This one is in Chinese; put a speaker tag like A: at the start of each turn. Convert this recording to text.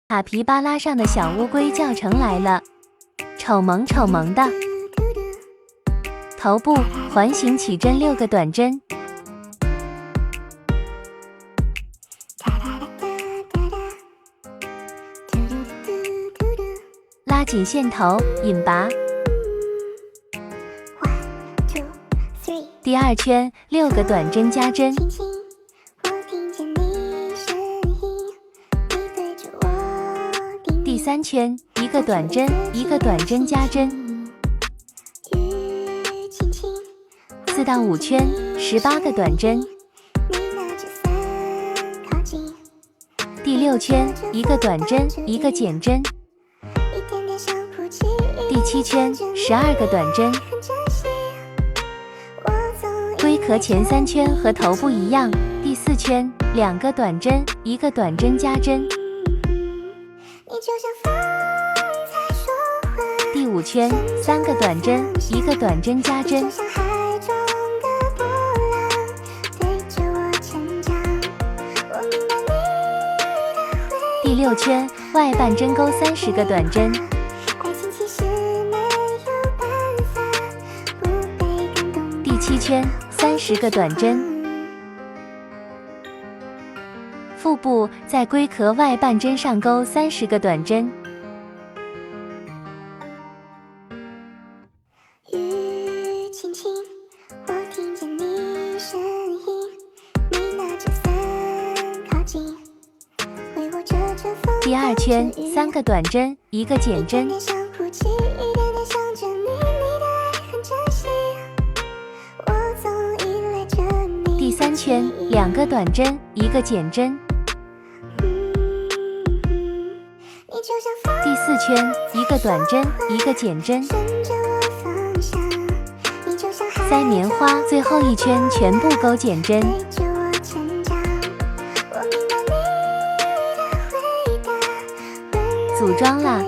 A: 卡皮巴拉上的小乌龟叫成来了，丑萌丑萌的。头部环形起针6个短针，拉紧线头，引拔。第2圈6个短针加针，第3圈1个短针1个短针加针，4到5圈18个短针，第6圈1个短针1个减针，第7圈12个短针。龟壳前3圈和头部一样，第4圈2个短针1个短针加针，第5圈3个短针1个短针加针，第6圈外半针钩30个短针，第7圈30个短针。腹部在龟壳外半针上钩30个短针。
B: 雨轻轻，我听见你声音，你拿着伞靠近，为我遮着风。
A: 第2圈3个短针1个减针。第3圈2个短针1个减针，第4圈1个短针1个减针，塞棉花最后1圈全部钩减针。组装啦！